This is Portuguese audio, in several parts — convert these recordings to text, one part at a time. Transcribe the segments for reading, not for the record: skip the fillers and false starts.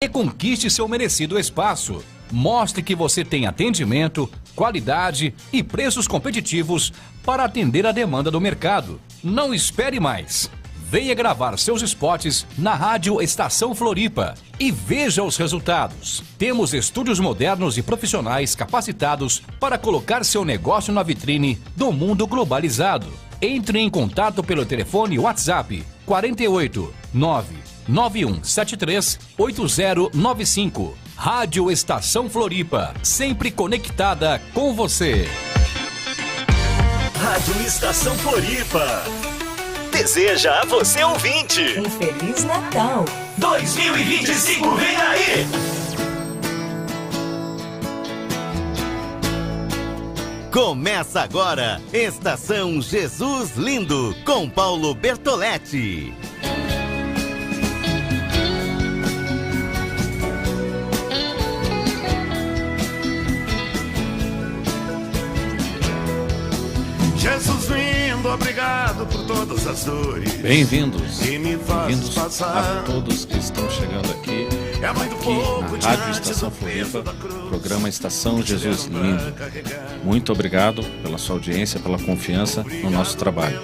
E conquiste seu merecido espaço. Mostre que você tem atendimento, qualidade e preços competitivos para atender a demanda do mercado. Não espere mais. Venha gravar seus spots na Rádio Estação Floripa e veja os resultados. Temos estúdios modernos e profissionais capacitados para colocar seu negócio na vitrine do mundo globalizado. Entre em contato pelo telefone WhatsApp 48 99173 8095. Rádio Estação Floripa, sempre conectada com você. Rádio Estação Floripa deseja a você, ouvinte, um Feliz Natal. 2025 vem aí! Começa agora, Estação Jesus Lindo, com Paulo Bertoletti. Jesus lindo, obrigado por todas as dores. Bem-vindos, Bem-vindos a todos que estão chegando aqui na Rádio Estação Floripa, programa Estação Jesus Lindo. Muito obrigado pela sua audiência, pela confiança no nosso trabalho.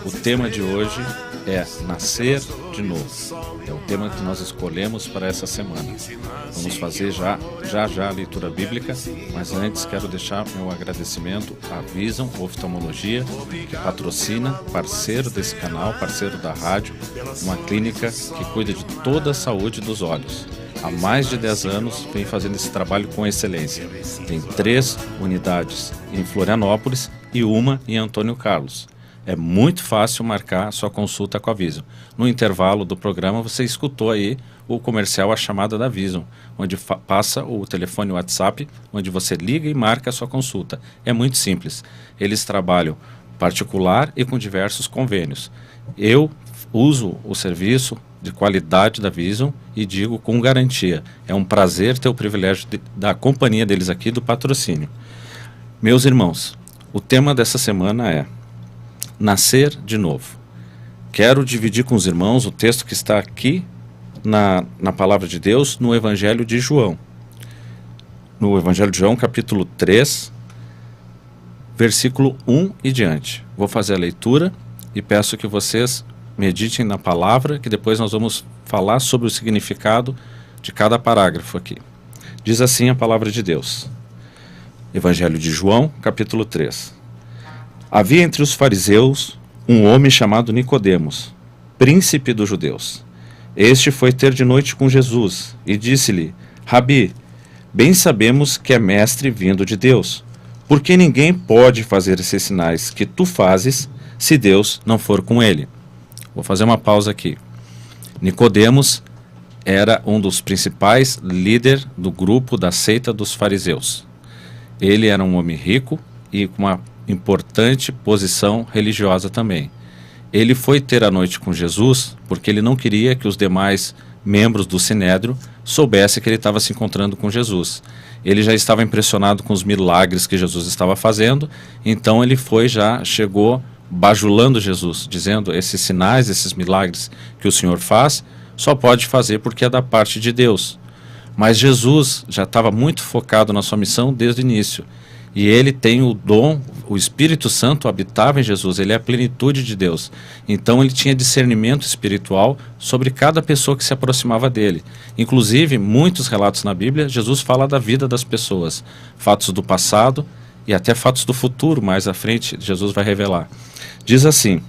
O tema de hoje é Nascer de Novo. É o tema que nós escolhemos para essa semana. Vamos fazer já a leitura bíblica, mas antes quero deixar meu agradecimento à Vision Oftalmologia, que patrocina, parceiro desse canal, parceiro da rádio, uma clínica que cuida de toda a saúde dos olhos. Há mais de 10 anos vem fazendo esse trabalho com excelência. Tem 3 unidades em Florianópolis e uma em Antônio Carlos. É muito fácil marcar sua consulta com a Vision. No intervalo do programa você escutou aí o comercial A Chamada da Vision, onde passa o telefone WhatsApp, onde você liga e marca a sua consulta. É muito simples. Eles trabalham particular e com diversos convênios. Eu uso o serviço de qualidade da Vision e digo com garantia. É um prazer ter o privilégio da companhia deles aqui, do patrocínio. Meus irmãos, o tema dessa semana é Nascer de Novo. Quero dividir com os irmãos o texto que está aqui na Palavra de Deus, no Evangelho de João. No Evangelho de João, capítulo 3, versículo 1 e diante. Vou fazer a leitura e peço que vocês meditem na palavra, que depois nós vamos falar sobre o significado de cada parágrafo aqui. Diz assim a Palavra de Deus. Evangelho de João, capítulo 3. Havia entre os fariseus um homem chamado Nicodemos, príncipe dos judeus. Este foi ter de noite com Jesus e disse-lhe: Rabi, bem sabemos que é mestre vindo de Deus, porque ninguém pode fazer esses sinais que tu fazes se Deus não for com ele. Vou fazer uma pausa aqui. Nicodemos era um dos principais líderes do grupo da seita dos fariseus. Ele era um homem rico e com uma importante posição religiosa também. Ele foi ter a noite com Jesus porque ele não queria que os demais membros do Sinédrio soubessem que ele estava se encontrando com Jesus. Ele já estava impressionado com os milagres que Jesus estava fazendo, então ele chegou bajulando Jesus, dizendo: esses sinais, esses milagres que o Senhor faz, só pode fazer porque é da parte de Deus. Mas Jesus já estava muito focado na sua missão desde o início. E ele tem o dom, o Espírito Santo habitava em Jesus, ele é a plenitude de Deus. Então ele tinha discernimento espiritual sobre cada pessoa que se aproximava dele. Inclusive, muitos relatos na Bíblia, Jesus fala da vida das pessoas, fatos do passado e até fatos do futuro, mais à frente Jesus vai revelar. Diz assim,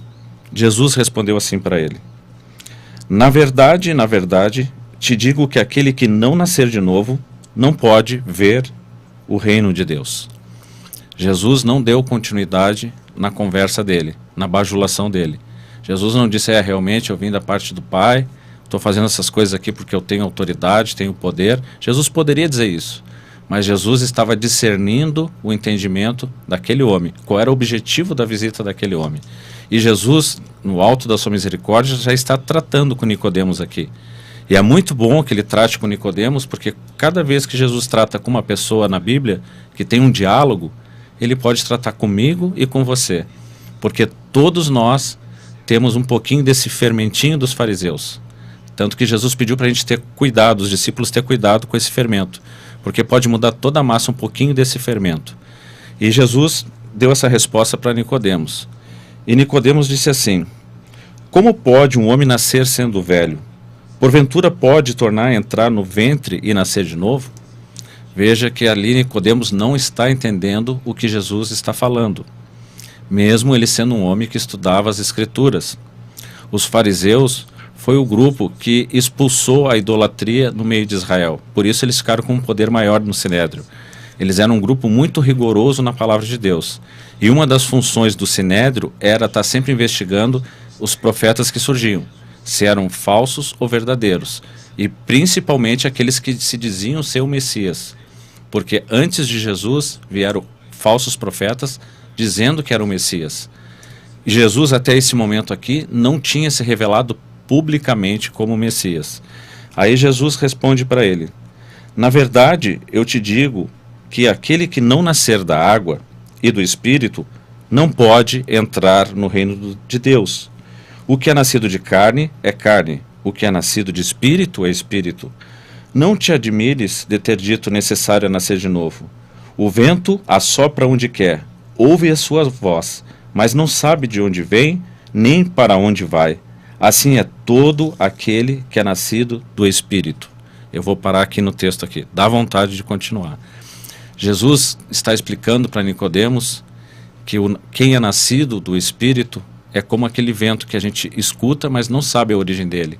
Jesus respondeu assim para ele: na verdade, te digo que aquele que não nascer de novo não pode ver o reino de Deus. Jesus não deu continuidade na conversa dele, na bajulação dele. Jesus não disse: realmente eu vim da parte do Pai, estou fazendo essas coisas aqui porque eu tenho autoridade, tenho poder. Jesus poderia dizer isso, mas Jesus estava discernindo o entendimento daquele homem, qual era o objetivo da visita daquele homem. E Jesus, no alto da sua misericórdia, já está tratando com Nicodemos aqui. E é muito bom que ele trate com Nicodemos, porque cada vez que Jesus trata com uma pessoa na Bíblia, que tem um diálogo, ele pode tratar comigo e com você. Porque todos nós temos um pouquinho desse fermentinho dos fariseus. Tanto que Jesus pediu para a gente ter cuidado, os discípulos ter cuidado com esse fermento, porque pode mudar toda a massa um pouquinho desse fermento. E Jesus deu essa resposta para Nicodemos. E Nicodemos disse assim: como pode um homem nascer sendo velho? Porventura pode tornar a entrar no ventre e nascer de novo? Veja que ali Nicodemos não está entendendo o que Jesus está falando, mesmo ele sendo um homem que estudava as Escrituras. Os fariseus foi o grupo que expulsou a idolatria no meio de Israel, por isso eles ficaram com um poder maior no Sinédrio. Eles eram um grupo muito rigoroso na palavra de Deus, e uma das funções do Sinédrio era estar sempre investigando os profetas que surgiam, se eram falsos ou verdadeiros, e principalmente aqueles que se diziam ser o Messias, porque antes de Jesus vieram falsos profetas dizendo que era o Messias. Jesus até esse momento aqui não tinha se revelado publicamente como Messias. Aí Jesus responde para ele: na verdade eu te digo que aquele que não nascer da água e do Espírito não pode entrar no reino de Deus. O que é nascido de carne é carne, o que é nascido de Espírito é Espírito. Não te admires de ter dito necessário é nascer de novo. O vento assopra onde quer, ouve a sua voz, mas não sabe de onde vem, nem para onde vai. Assim é todo aquele que é nascido do Espírito. Eu vou parar aqui no texto aqui, dá vontade de continuar. Jesus está explicando para Nicodemos que quem é nascido do Espírito é como aquele vento que a gente escuta, mas não sabe a origem dele.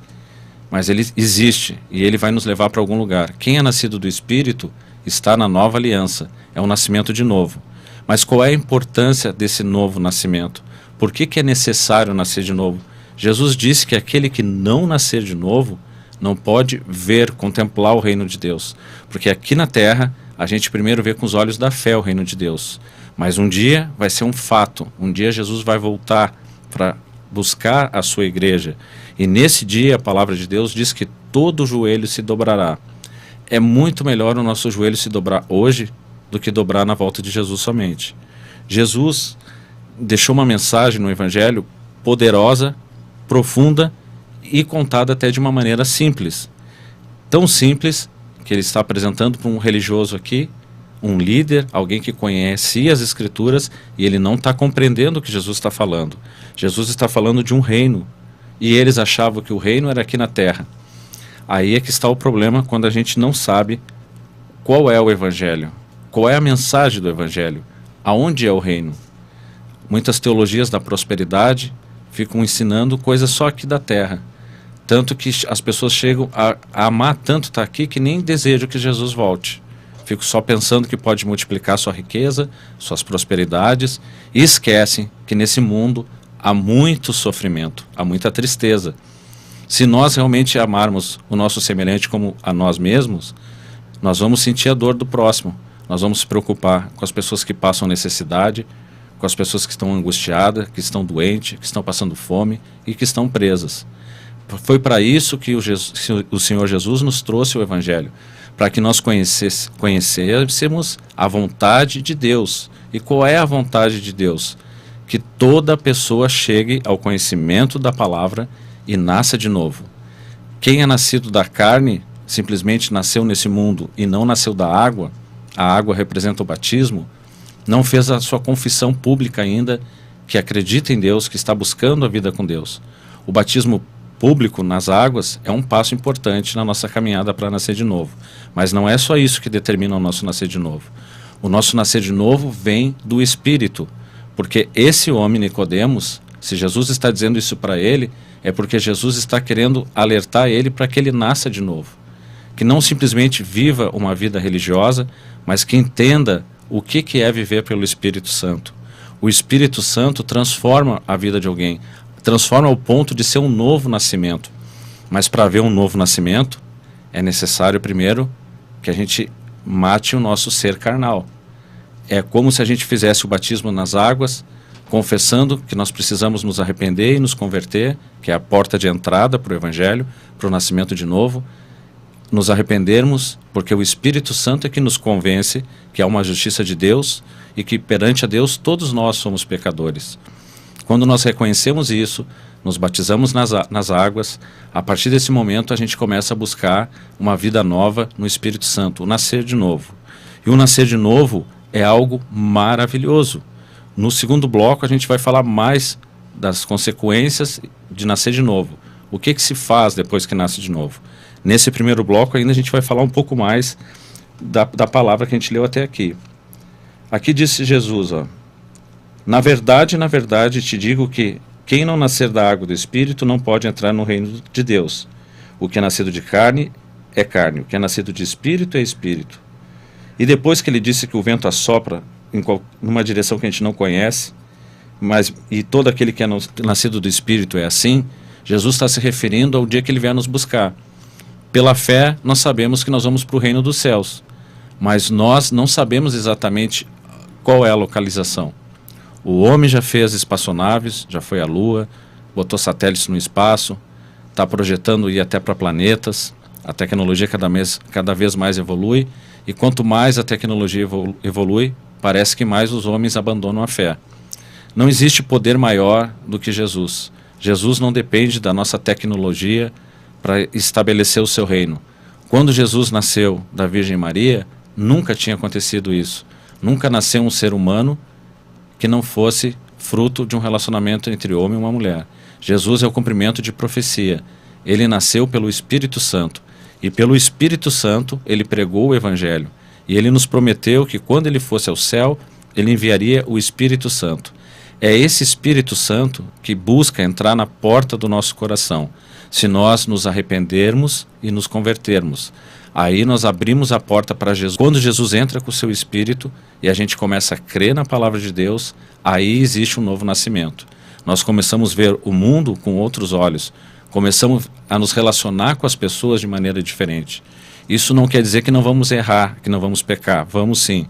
Mas ele existe e ele vai nos levar para algum lugar. Quem é nascido do Espírito está na nova aliança, é um nascimento de novo. Mas qual é a importância desse novo nascimento? Por que é necessário nascer de novo? Jesus disse que aquele que não nascer de novo não pode ver, contemplar o reino de Deus. Porque aqui na terra a gente primeiro vê com os olhos da fé o reino de Deus. Mas um dia vai ser um fato, um dia Jesus vai voltar para buscar a sua igreja. E nesse dia a palavra de Deus diz que todo joelho se dobrará. É muito melhor o nosso joelho se dobrar hoje do que dobrar na volta de Jesus somente. Jesus deixou uma mensagem no Evangelho poderosa, profunda e contada até de uma maneira simples. Tão simples que ele está apresentando para um religioso aqui, um líder, alguém que conhecia as Escrituras, e ele não está compreendendo o que Jesus está falando. Jesus está falando de um reino, e eles achavam que o reino era aqui na terra. Aí é que está o problema quando a gente não sabe qual é o Evangelho, qual é a mensagem do Evangelho, aonde é o reino. Muitas teologias da prosperidade ficam ensinando coisas só aqui da terra, tanto que as pessoas chegam a amar tanto estar aqui que nem desejam que Jesus volte. Ficam só pensando que pode multiplicar sua riqueza, suas prosperidades, e esquecem que nesse mundo há muito sofrimento, há muita tristeza. Se nós realmente amarmos o nosso semelhante como a nós mesmos, nós vamos sentir a dor do próximo, nós vamos se preocupar com as pessoas que passam necessidade, com as pessoas que estão angustiadas, que estão doentes, que estão passando fome e que estão presas. Foi para isso que o Senhor Jesus nos trouxe o Evangelho, para que nós conhecêssemos a vontade de Deus. E qual é a vontade de Deus? Que toda pessoa chegue ao conhecimento da palavra e nasça de novo. Quem é nascido da carne, simplesmente nasceu nesse mundo e não nasceu da água, a água representa o batismo, não fez a sua confissão pública ainda, que acredita em Deus, que está buscando a vida com Deus. O batismo público nas águas é um passo importante na nossa caminhada para nascer de novo. Mas não é só isso que determina o nosso nascer de novo. O nosso nascer de novo vem do Espírito, porque esse homem Nicodemos, se Jesus está dizendo isso para ele, é porque Jesus está querendo alertar ele para que ele nasça de novo. Que não simplesmente viva uma vida religiosa, mas que entenda o que é viver pelo Espírito Santo. O Espírito Santo transforma a vida de alguém, transforma ao ponto de ser um novo nascimento. Mas para haver um novo nascimento, é necessário primeiro que a gente mate o nosso ser carnal. É como se a gente fizesse o batismo nas águas, confessando que nós precisamos nos arrepender e nos converter, que é a porta de entrada para o Evangelho, para o nascimento de novo. Nos arrependermos, porque o Espírito Santo é que nos convence que há uma justiça de Deus e que perante a Deus todos nós somos pecadores. Quando nós reconhecemos isso, nos batizamos nas águas. A partir desse momento a gente começa a buscar uma vida nova no Espírito Santo, o nascer de novo. E o nascer de novo é algo maravilhoso. No segundo bloco a gente vai falar mais das consequências de nascer de novo. O que se faz depois que nasce de novo? Nesse primeiro bloco ainda a gente vai falar um pouco mais da palavra que a gente leu até aqui. Aqui disse Jesus, ó: na verdade, te digo que quem não nascer da água do Espírito não pode entrar no reino de Deus. O que é nascido de carne é carne, o que é nascido de Espírito é Espírito. E depois que ele disse que o vento assopra numa direção que a gente não conhece, e todo aquele que é nascido do Espírito é assim, Jesus está se referindo ao dia que ele vier nos buscar. Pela fé, nós sabemos que nós vamos para o reino dos céus, mas nós não sabemos exatamente qual é a localização. O homem já fez espaçonaves, já foi à Lua, botou satélites no espaço, está projetando ir até para planetas. A tecnologia cada vez mais evolui, e quanto mais a tecnologia evolui, parece que mais os homens abandonam a fé. Não existe poder maior do que Jesus. Jesus não depende da nossa tecnologia para estabelecer o seu reino. Quando Jesus nasceu da Virgem Maria, nunca tinha acontecido isso. Nunca nasceu um ser humano que não fosse fruto de um relacionamento entre homem e uma mulher. Jesus é o cumprimento de profecia. Ele nasceu pelo Espírito Santo. E pelo Espírito Santo ele pregou o Evangelho. E ele nos prometeu que quando ele fosse ao céu, ele enviaria o Espírito Santo. É esse Espírito Santo que busca entrar na porta do nosso coração. Se nós nos arrependermos e nos convertermos, aí nós abrimos a porta para Jesus. Quando Jesus entra com o seu Espírito e a gente começa a crer na palavra de Deus, aí existe um novo nascimento. Nós começamos a ver o mundo com outros olhos. Começamos a nos relacionar com as pessoas de maneira diferente. Isso não quer dizer que não vamos errar, que não vamos pecar. Vamos sim.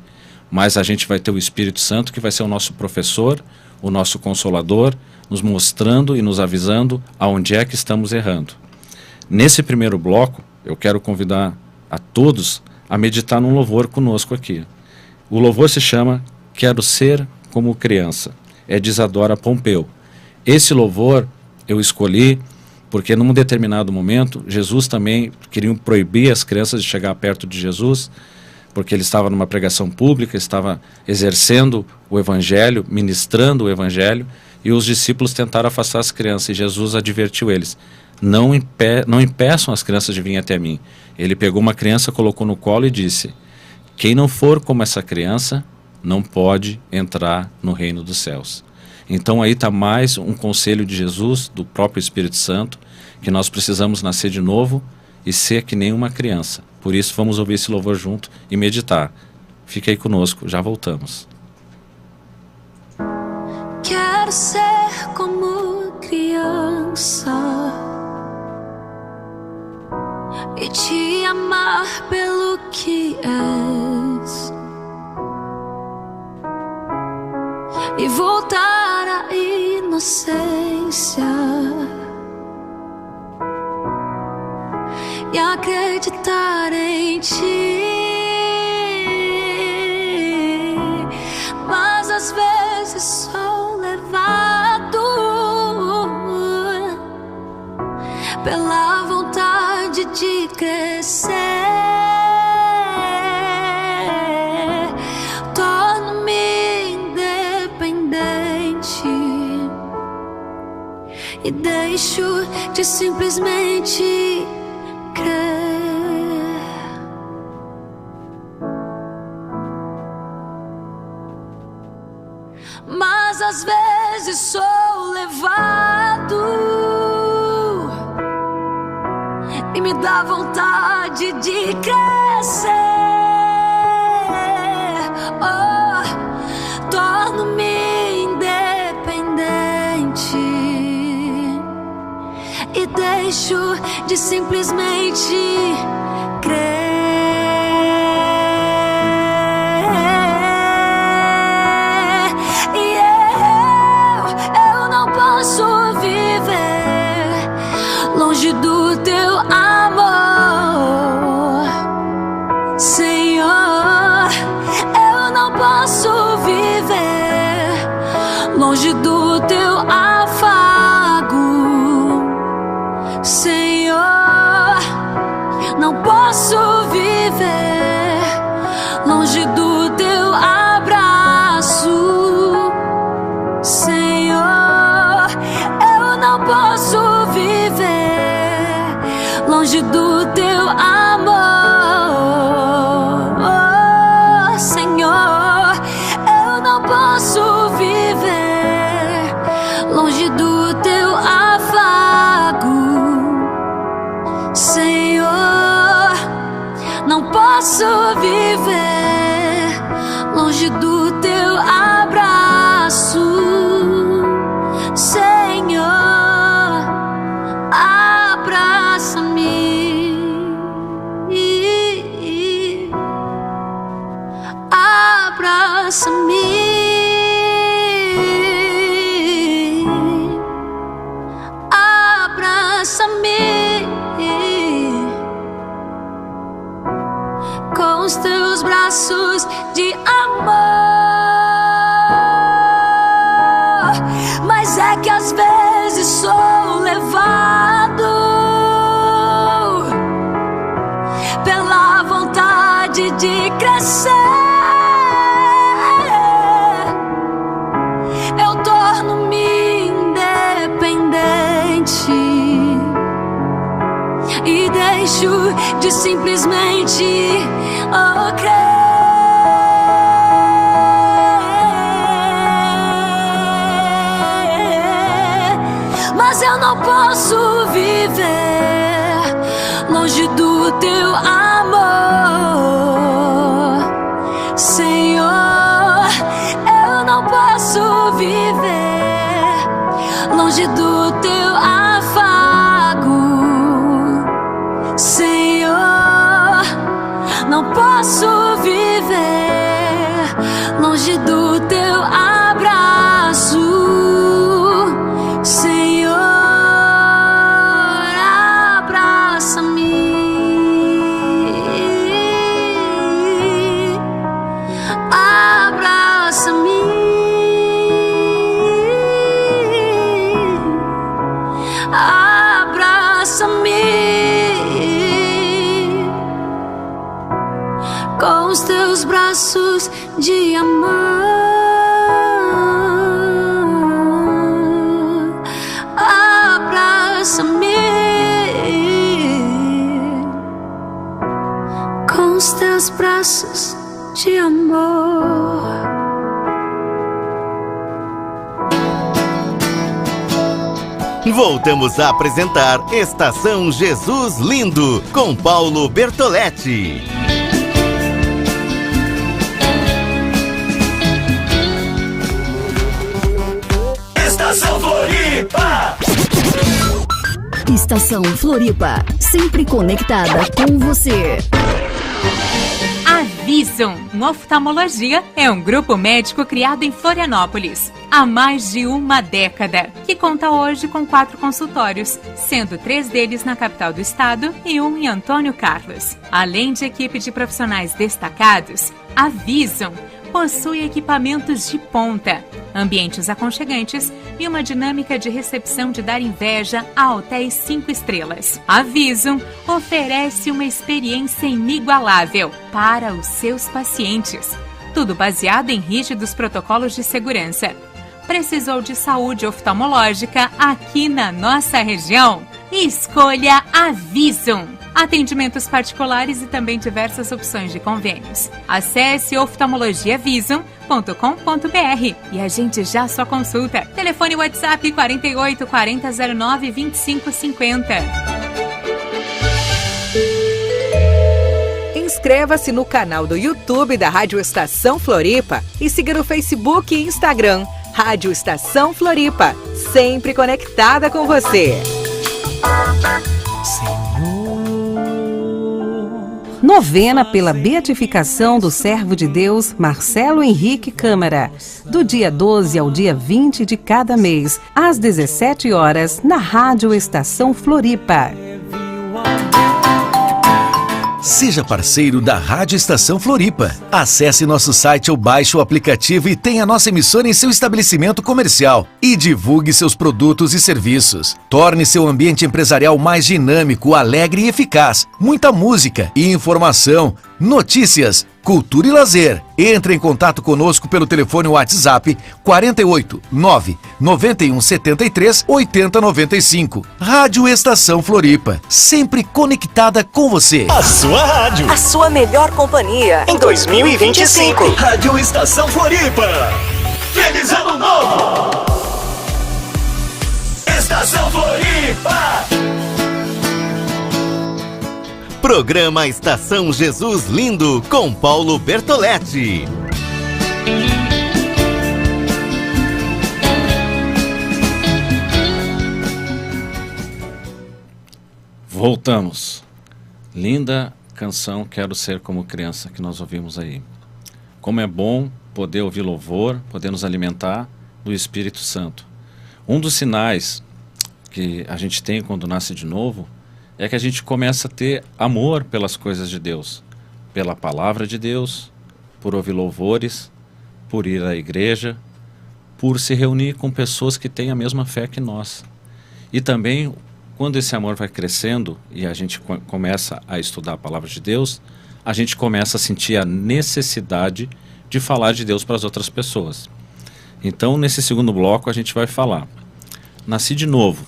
Mas a gente vai ter o Espírito Santo que vai ser o nosso professor, o nosso consolador, nos mostrando e nos avisando aonde é que estamos errando. Nesse primeiro bloco, eu quero convidar a todos a meditar num louvor conosco aqui. O louvor se chama Quero Ser Como Criança. É de Isadora Pompeu. Esse louvor eu escolhi porque num determinado momento, Jesus também queria proibir as crianças de chegar perto de Jesus, porque ele estava numa pregação pública, estava exercendo o Evangelho, ministrando o Evangelho, e os discípulos tentaram afastar as crianças, e Jesus advertiu eles: não impeçam as crianças de vir até mim. Ele pegou uma criança, colocou no colo e disse: quem não for como essa criança, não pode entrar no reino dos céus. Então aí está mais um conselho de Jesus, do próprio Espírito Santo, que nós precisamos nascer de novo e ser que nem uma criança. Por isso vamos ouvir esse louvor junto e meditar. Fique aí conosco, já voltamos. Quero ser como criança e te amar pelo que és, e voltar à inocência e acreditar em ti. Mas às vezes sou levado pela vontade de crescer. Torno-me independente e deixo de simplesmente crer. Mas às vezes sou levado e me dá vontade de crescer. Oh, torno-me independente e deixo de simplesmente crer. E eu não posso viver longe do teu amor, Senhor. Eu não posso viver longe do teu afago. posso viver longe do teu abraço, Senhor, abraça-me, abraça-me, abraça-me com os teus braços de amor. Mas é que às vezes sou levado pela vontade de crescer. Eu torno-me independente e deixo de simplesmente crer. Mas eu não posso viver longe do teu amor, Senhor. Eu não posso viver longe do teu afago, Senhor. Não posso viver longe do teu abraço, Senhor, abraça-me, abraça-me, abraça-me com os teus braços de amor. Abraça-me com os teus braços de amor. Voltamos a apresentar Estação Jesus Lindo, com Paulo Bertoletti. Estação Floripa. Estação Floripa, sempre conectada com você. A Vision Oftalmologia é um grupo médico criado em Florianópolis há mais de uma década, que conta hoje com 4 consultórios, sendo 3 deles na capital do estado e 1 em Antônio Carlos. Além de equipe de profissionais destacados, a Vision possui equipamentos de ponta, ambientes aconchegantes e uma dinâmica de recepção de dar inveja a hotéis 5 estrelas. A Vision oferece uma experiência inigualável para os seus pacientes, tudo baseado em rígidos protocolos de segurança. Precisou de saúde oftalmológica aqui na nossa região? Escolha a Vision. Atendimentos particulares e também diversas opções de convênios. Acesse oftalmologiavision.com.br e agende já sua consulta. Telefone WhatsApp 48 40 09 25 50. Inscreva-se no canal do YouTube da Rádio Estação Floripa e siga no Facebook e Instagram. Rádio Estação Floripa, sempre conectada com você. Novena pela beatificação do servo de Deus Marcelo Henrique Câmara, do dia 12 ao dia 20 de cada mês, às 17 horas, na Rádio Estação Floripa. Seja parceiro da Rádio Estação Floripa. Acesse nosso site ou baixe o aplicativo e tenha nossa emissora em seu estabelecimento comercial. E divulgue seus produtos e serviços. Torne seu ambiente empresarial mais dinâmico, alegre e eficaz. Muita música e informação, notícias, cultura e lazer. Entre em contato conosco pelo telefone WhatsApp 48 9 91 73 80 95. Rádio Estação Floripa, sempre conectada com você. A sua rádio. A sua melhor companhia Em 2025. Rádio Estação Floripa. Feliz Ano Novo. Estação Floripa. Programa Estação Jesus Lindo com Paulo Bertoletti. Voltamos. Linda canção Quero Ser Como Criança que nós ouvimos aí. Como é bom poder ouvir louvor, poder nos alimentar do Espírito Santo. Um dos sinais que a gente tem quando nasce de novo é que a gente começa a ter amor pelas coisas de Deus, pela palavra de Deus, por ouvir louvores, por ir à igreja, por se reunir com pessoas que têm a mesma fé que nós. E também, quando esse amor vai crescendo e a gente começa a estudar a palavra de Deus, a gente começa a sentir a necessidade de falar de Deus para as outras pessoas. Então, nesse segundo bloco, a gente vai falar: nasci de novo.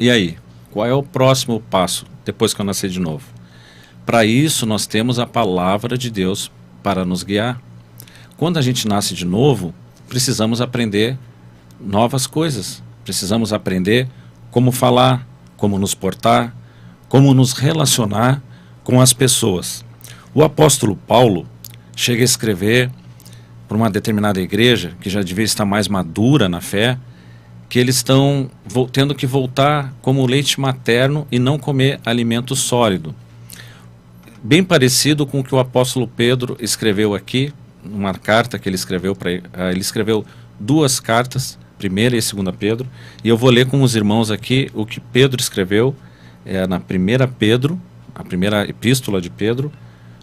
E aí? Qual é o próximo passo depois que eu nasci de novo? Para isso, nós temos a palavra de Deus para nos guiar. Quando a gente nasce de novo, precisamos aprender novas coisas. Precisamos aprender como falar, como nos portar, como nos relacionar com as pessoas. O apóstolo Paulo chega a escrever para uma determinada igreja, que já devia estar mais madura na fé, que eles estão tendo que voltar como leite materno e não comer alimento sólido. Bem parecido com o que o apóstolo Pedro escreveu aqui, numa carta que ele escreveu para ele escreveu 2 cartas, 1ª e 2ª Pedro, e eu vou ler com os irmãos aqui o que Pedro escreveu na 1ª Pedro, a primeira epístola de Pedro,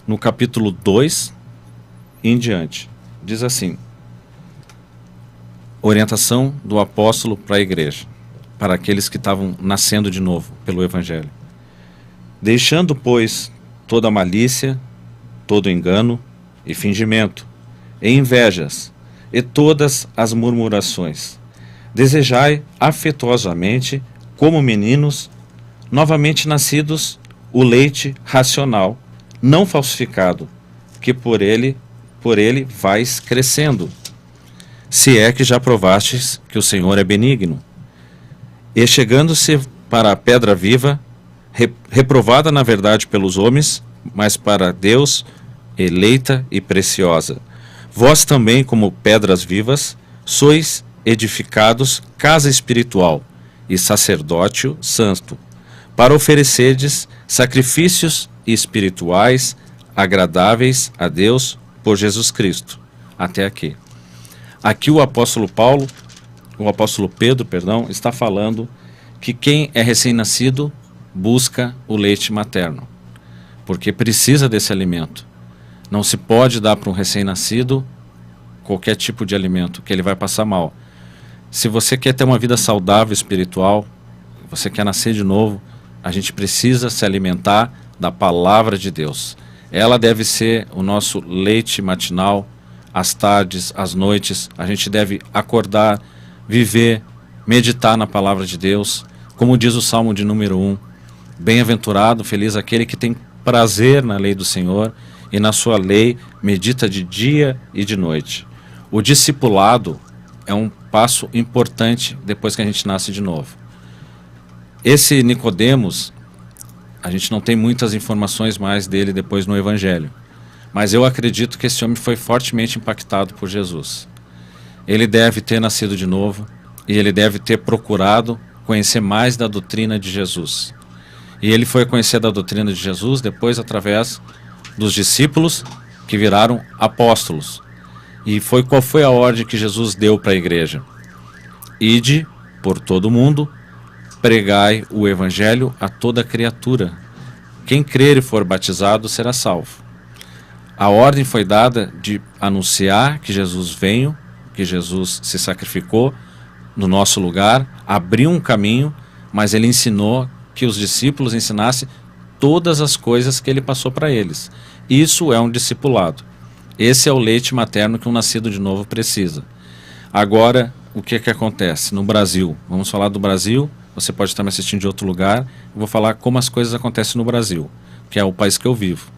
no capítulo 2 e em diante. Diz assim: orientação do apóstolo para a igreja, para aqueles que estavam nascendo de novo pelo Evangelho. Deixando, pois, toda malícia, todo engano e fingimento, e invejas, e todas as murmurações, desejai afetuosamente, como meninos, novamente nascidos, o leite racional, não falsificado, que por ele vais crescendo, se é que já provastes que o Senhor é benigno. E chegando-se para a pedra viva, reprovada na verdade pelos homens, mas para Deus eleita e preciosa. Vós também, como pedras vivas, sois edificados casa espiritual e sacerdócio santo, para oferecerdes sacrifícios espirituais agradáveis a Deus por Jesus Cristo. Até aqui. Aqui o apóstolo Pedro, está falando que quem é recém-nascido busca o leite materno, porque precisa desse alimento. Não se pode dar para um recém-nascido qualquer tipo de alimento, que ele vai passar mal. Se você quer ter uma vida saudável espiritual, você quer nascer de novo, a gente precisa se alimentar da palavra de Deus. Ela deve ser o nosso leite matinal, às tardes, às noites. A gente deve acordar, viver, meditar na palavra de Deus. Como diz o Salmo de número 1, bem-aventurado, feliz aquele que tem prazer na lei do Senhor e na sua lei medita de dia e de noite. O discipulado é um passo importante depois que a gente nasce de novo. Esse Nicodemos, a gente não tem muitas informações mais dele depois no Evangelho, mas eu acredito que esse homem foi fortemente impactado por Jesus. Ele deve ter nascido de novo e ele deve ter procurado conhecer mais da doutrina de Jesus. E ele foi conhecer da doutrina de Jesus depois através dos discípulos que viraram apóstolos. E qual foi a ordem que Jesus deu para a igreja? Ide por todo mundo, pregai o evangelho a toda criatura. Quem crer e for batizado será salvo. A ordem foi dada de anunciar que Jesus veio, que Jesus se sacrificou no nosso lugar, abriu um caminho, mas ele ensinou que os discípulos ensinassem todas as coisas que ele passou para eles. Isso é um discipulado. Esse é o leite materno que um nascido de novo precisa. Agora, o que acontece no Brasil? Vamos falar do Brasil, você pode estar me assistindo de outro lugar, eu vou falar como as coisas acontecem no Brasil, que é o país que eu vivo.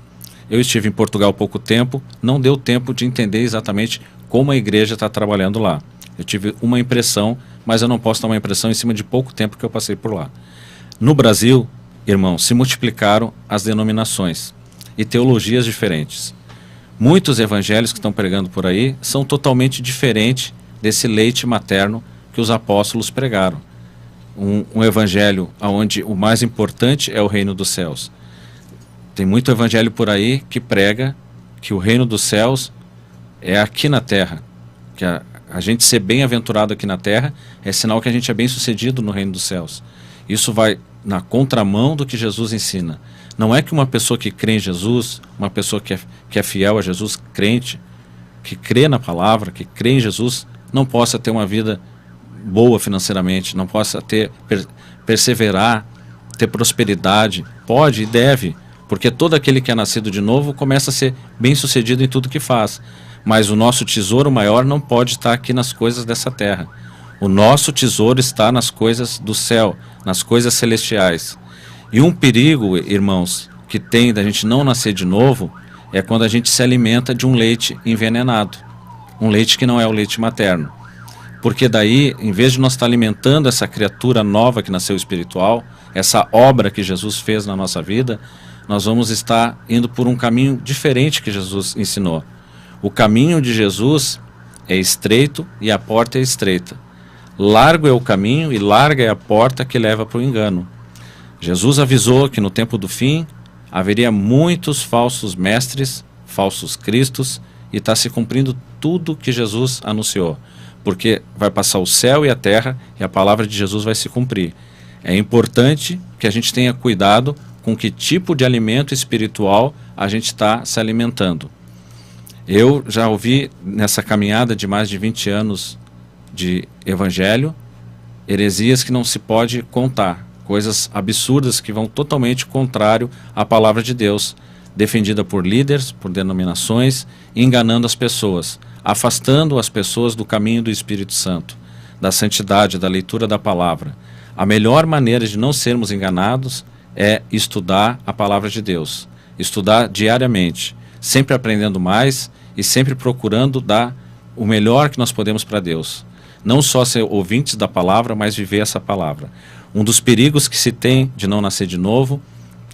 Eu estive em Portugal há pouco tempo, não deu tempo de entender exatamente como a igreja está trabalhando lá. Eu tive uma impressão, mas eu não posso dar uma impressão em cima de pouco tempo que eu passei por lá. No Brasil, irmãos, se multiplicaram as denominações e teologias diferentes. Muitos evangelhos que estão pregando por aí são totalmente diferentes desse leite materno que os apóstolos pregaram. Um evangelho onde o mais importante é o reino dos céus. Tem muito evangelho por aí que prega que o reino dos céus é aqui na terra, que a gente ser bem-aventurado aqui na terra é sinal que a gente é bem-sucedido no reino dos céus. Isso vai na contramão do que Jesus ensina. Não é que uma pessoa que crê em Jesus, uma pessoa que é fiel a Jesus, crente, que crê na palavra, que crê em Jesus, não possa ter uma vida boa financeiramente, não possa perseverar, ter prosperidade. Pode e deve, porque todo aquele que é nascido de novo começa a ser bem-sucedido em tudo que faz. Mas o nosso tesouro maior não pode estar aqui nas coisas dessa terra. O nosso tesouro está nas coisas do céu, nas coisas celestiais. E um perigo, irmãos, que tem da gente não nascer de novo, é quando a gente se alimenta de um leite envenenado. Um leite que não é o leite materno. Porque daí, em vez de nós estar alimentando essa criatura nova que nasceu espiritual, essa obra que Jesus fez na nossa vida, nós vamos estar indo por um caminho diferente que Jesus ensinou. O caminho de Jesus é estreito e a porta é estreita. Largo é o caminho e larga é a porta que leva para o engano. Jesus avisou que no tempo do fim haveria muitos falsos mestres, falsos cristos, e está se cumprindo tudo que Jesus anunciou. Porque vai passar o céu e a terra e a palavra de Jesus vai se cumprir. É importante que a gente tenha cuidado com que tipo de alimento espiritual a gente está se alimentando. Eu já ouvi nessa caminhada de mais de 20 anos de evangelho, heresias que não se pode contar, coisas absurdas que vão totalmente contrário à palavra de Deus, defendida por líderes, por denominações, enganando as pessoas, afastando as pessoas do caminho do Espírito Santo, da santidade, da leitura da palavra. A melhor maneira de não sermos enganados é estudar a palavra de Deus, estudar diariamente, sempre aprendendo mais e sempre procurando dar o melhor que nós podemos para Deus. Não só ser ouvintes da palavra, mas viver essa palavra. Um dos perigos que se tem de não nascer de novo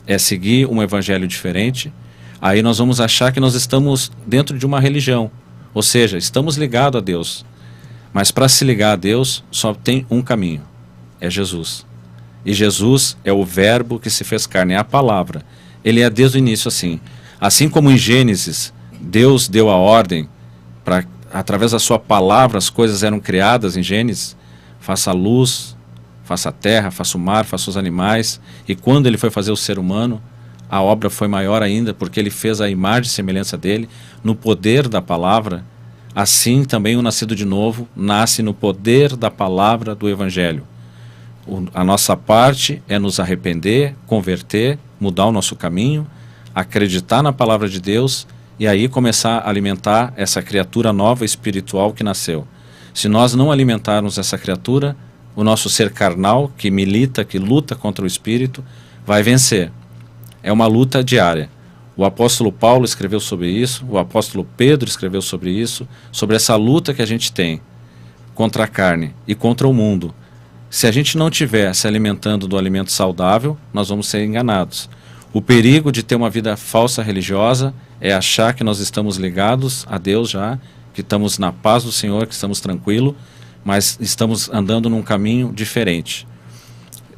é seguir um evangelho diferente. Aí nós vamos achar que nós estamos dentro de uma religião, ou seja, estamos ligados a Deus. Mas para se ligar a Deus, só tem um caminho, é Jesus. E Jesus é o verbo que se fez carne, é a palavra. Ele é desde o início assim. Assim como em Gênesis, Deus deu a ordem para através da sua palavra as coisas eram criadas em Gênesis, faça a luz, faça a terra, faça o mar, faça os animais, e quando ele foi fazer o ser humano, a obra foi maior ainda, porque ele fez a imagem e semelhança dele, no poder da palavra. Assim também o nascido de novo nasce no poder da palavra do Evangelho. A nossa parte é nos arrepender, converter, mudar o nosso caminho, acreditar na palavra de Deus, e aí começar a alimentar essa criatura nova espiritual que nasceu. Se nós não alimentarmos essa criatura, o nosso ser carnal, que milita, que luta contra o espírito, vai vencer. É uma luta diária. O apóstolo Paulo escreveu sobre isso, o apóstolo Pedro escreveu sobre isso, sobre essa luta que a gente tem contra a carne e contra o mundo. Se a gente não estiver se alimentando do alimento saudável, nós vamos ser enganados. O perigo de ter uma vida falsa religiosa é achar que nós estamos ligados a Deus já, que estamos na paz do Senhor, que estamos tranquilos, mas estamos andando num caminho diferente.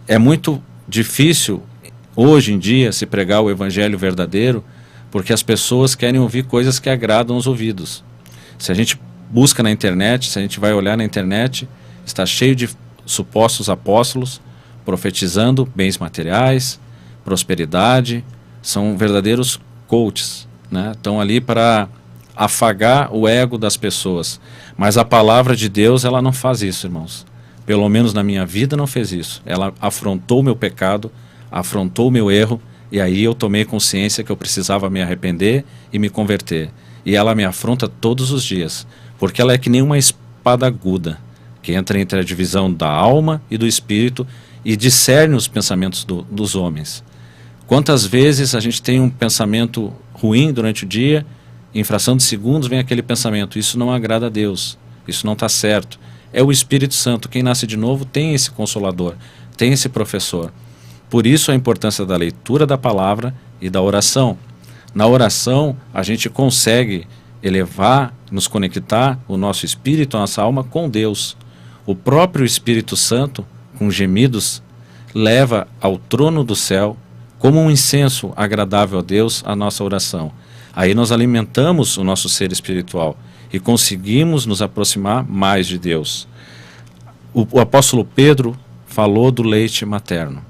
É muito difícil, hoje em dia, se pregar o evangelho verdadeiro, porque as pessoas querem ouvir coisas que agradam os ouvidos. Se a gente busca na internet, se a gente vai olhar na internet, está cheio de supostos apóstolos profetizando bens materiais, prosperidade, são verdadeiros coaches, né? Estão ali para afagar o ego das pessoas, mas a palavra de Deus, ela não faz isso, irmãos. Pelo menos na minha vida não fez isso. Ela afrontou o meu pecado, afrontou o meu erro, e aí eu tomei consciência que eu precisava me arrepender e me converter. E ela me afronta todos os dias, porque ela é que nem uma espada aguda, que entra entre a divisão da alma e do espírito e discerne os pensamentos dos homens. Quantas vezes a gente tem um pensamento ruim durante o dia, em fração de segundos vem aquele pensamento, isso não agrada a Deus, isso não está certo. É o Espírito Santo, quem nasce de novo tem esse consolador, tem esse professor. Por isso a importância da leitura da palavra e da oração. Na oração, a gente consegue elevar, nos conectar o nosso espírito, a nossa alma com Deus. O próprio Espírito Santo, com gemidos, leva ao trono do céu, como um incenso agradável a Deus, a nossa oração. Aí nós alimentamos o nosso ser espiritual e conseguimos nos aproximar mais de Deus. O apóstolo Pedro falou do leite materno.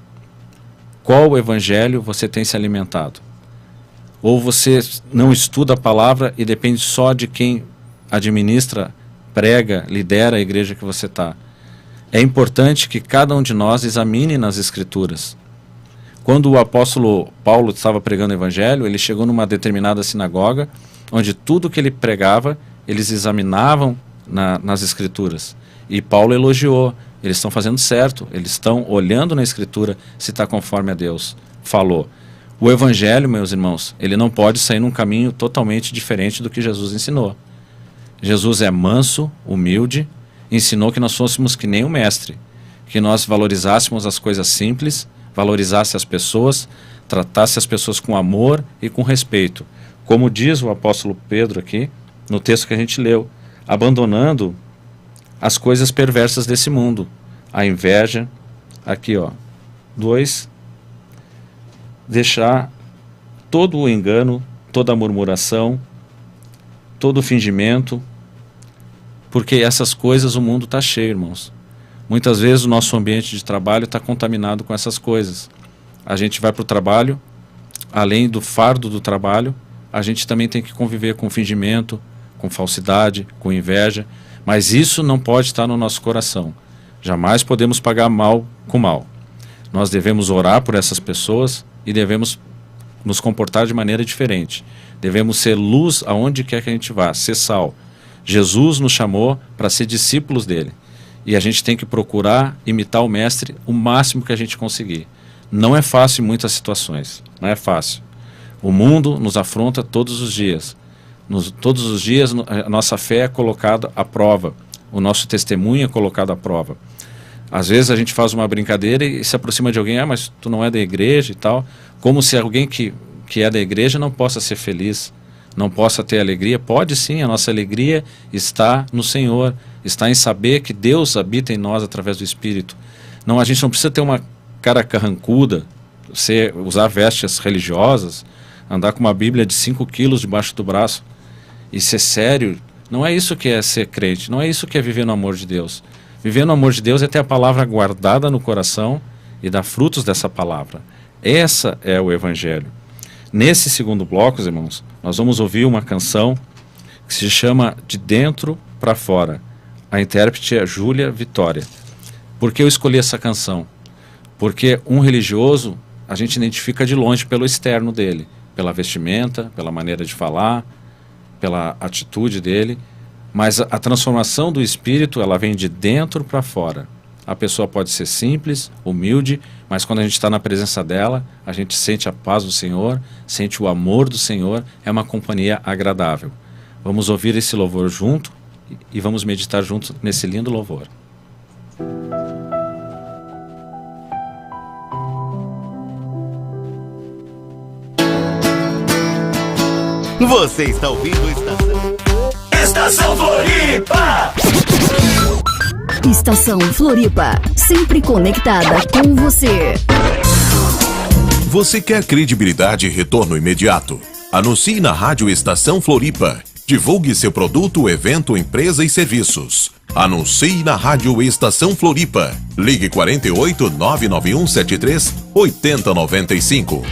Qual evangelho você tem se alimentado? Ou você não estuda a palavra e depende só de quem administra, prega, lidera a igreja que você está? É importante que cada um de nós examine nas Escrituras. Quando o apóstolo Paulo estava pregando o evangelho, ele chegou numa determinada sinagoga, onde tudo que ele pregava, eles examinavam nas Escrituras. E Paulo elogiou, eles estão fazendo certo, eles estão olhando na Escritura se está conforme a Deus falou. O evangelho, meus irmãos, ele não pode sair num caminho totalmente diferente do que Jesus ensinou. Jesus é manso, humilde, ensinou que nós fôssemos que nem o mestre, que nós valorizássemos as coisas simples, valorizasse as pessoas, tratasse as pessoas com amor e com respeito. Como diz o apóstolo Pedro aqui, no texto que a gente leu, abandonando as coisas perversas desse mundo, a inveja, aqui ó, 2, deixar todo o engano, toda a murmuração, todo o fingimento, porque essas coisas o mundo está cheio, irmãos. Muitas vezes o nosso ambiente de trabalho está contaminado com essas coisas. A gente vai para o trabalho, além do fardo do trabalho, a gente também tem que conviver com fingimento, com falsidade, com inveja, mas isso não pode estar no nosso coração. Jamais podemos pagar mal com mal. Nós devemos orar por essas pessoas e devemos nos comportar de maneira diferente. Devemos ser luz aonde quer que a gente vá, ser sal. Jesus nos chamou para ser discípulos dele. E a gente tem que procurar imitar o mestre o máximo que a gente conseguir. Não é fácil em muitas situações, não é fácil. O mundo nos afronta todos os dias. Todos os dias a nossa fé é colocada à prova. O nosso testemunho é colocado à prova. Às vezes a gente faz uma brincadeira e se aproxima de alguém, mas tu não é da igreja e tal. Como se alguém que é da igreja não possa ser feliz, não possa ter alegria. Pode sim, a nossa alegria está no Senhor, está em saber que Deus habita em nós através do Espírito. Não, a gente não precisa ter uma cara carrancuda, usar vestes religiosas, andar com uma Bíblia de 5 quilos debaixo do braço e ser sério. Não é isso que é ser crente, não é isso que é viver no amor de Deus. Viver no amor de Deus é ter a palavra guardada no coração e dar frutos dessa palavra. Essa é o Evangelho. Nesse segundo bloco, irmãos, nós vamos ouvir uma canção que se chama De Dentro para Fora. A intérprete é Júlia Vitória. Por que eu escolhi essa canção? Porque um religioso, a gente identifica de longe pelo externo dele, pela vestimenta, pela maneira de falar, pela atitude dele. Mas a transformação do espírito, ela vem de dentro para fora. A pessoa pode ser simples, humilde, mas quando a gente está na presença dela, a gente sente a paz do Senhor, sente o amor do Senhor, é uma companhia agradável. Vamos ouvir esse louvor junto e vamos meditar junto nesse lindo louvor. Você está ouvindo Estação Floripa! Estação Floripa, sempre conectada com você. Você quer credibilidade e retorno imediato? Anuncie na Rádio Estação Floripa. Divulgue seu produto, evento, empresa e serviços. Anuncie na Rádio Estação Floripa. Ligue 48 991 73 8095.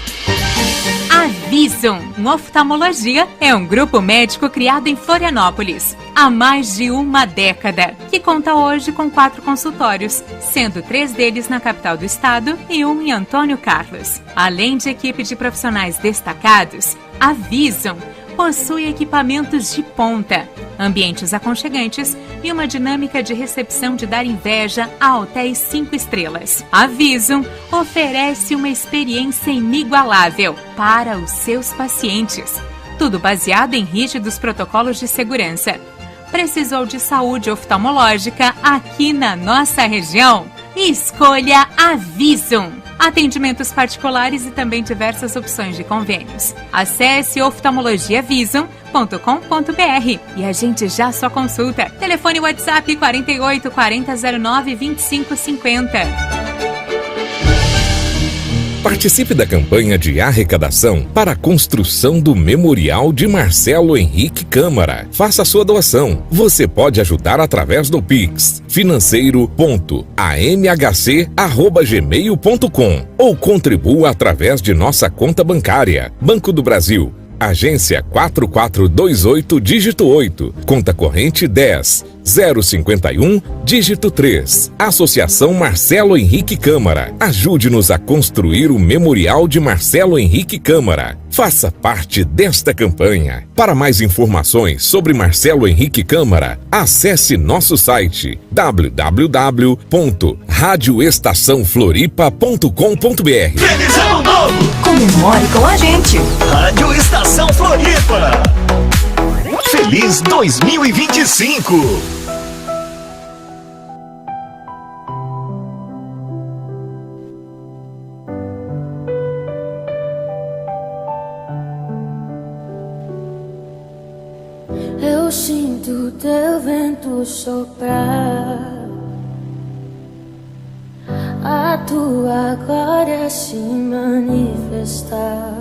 A Visum Oftalmologia é um grupo médico criado em Florianópolis há mais de uma década, que conta hoje com 4 consultórios, sendo 3 deles na capital do estado e 1 em Antônio Carlos. Além de equipe de profissionais destacados, a Visum possui equipamentos de ponta, ambientes aconchegantes e uma dinâmica de recepção de dar inveja a hotéis 5 estrelas. A Visum oferece uma experiência inigualável para os seus pacientes. Tudo baseado em rígidos protocolos de segurança. Precisou de saúde oftalmológica aqui na nossa região? Escolha a Visum. atendimentos particulares e também diversas opções de convênios. Acesse oftalmologiavision.com.br e agende já sua consulta. Telefone WhatsApp 48 40 09 25 50. Participe da campanha de arrecadação para a construção do Memorial de Marcelo Henrique Câmara. Faça sua doação. Você pode ajudar através do Pix financeiro.amhc@gmail.com ou contribua através de nossa conta bancária. Banco do Brasil, agência 4428, dígito 8, conta corrente 10 051, dígito 3. Associação Marcelo Henrique Câmara. Ajude-nos a construir o Memorial de Marcelo Henrique Câmara. Faça parte desta campanha. Para mais informações sobre Marcelo Henrique Câmara, acesse nosso site www.radioestaçãofloripa.com.br. Feliz Ano Novo! Comemore com a gente. Rádio Estação Floripa. Feliz 2025! Eu sinto teu vento soprar, a tua glória se manifestar.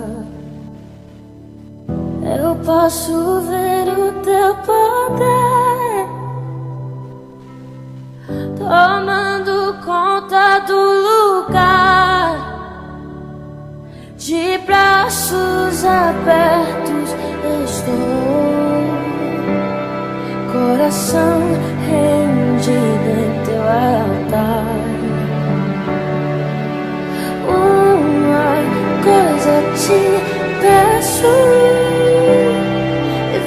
Eu posso ver o teu poder tomando conta do lugar. De braços abertos estou, coração rendido em teu altar. Uma coisa te peço,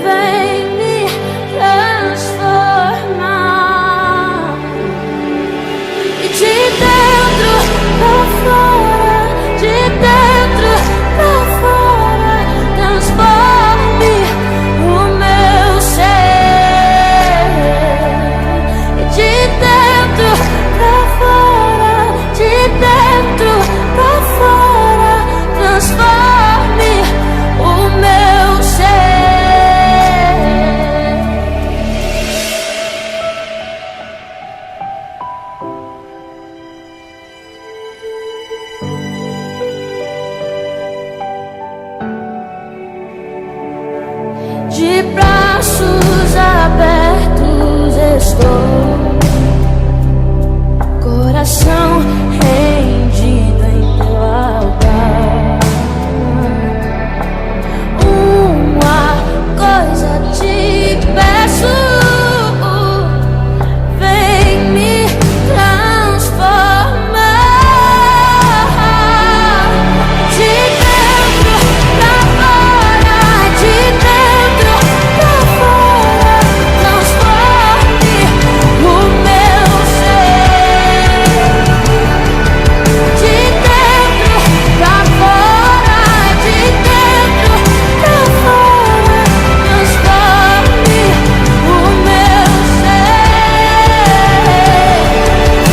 vem me transformar. E de dentro pra fora, de dentro pra fora, transforme o meu ser. E de dentro pra fora, de dentro pra fora, transforme o meu ser. De braços abertos estou, coração rendido em teu altar. Uma coisa te peço, vem me transformar. De dentro pra fora, de dentro pra fora, transforme o meu ser. De dentro pra fora, de dentro pra fora, transforme o meu ser. De dentro pra fora, de dentro pra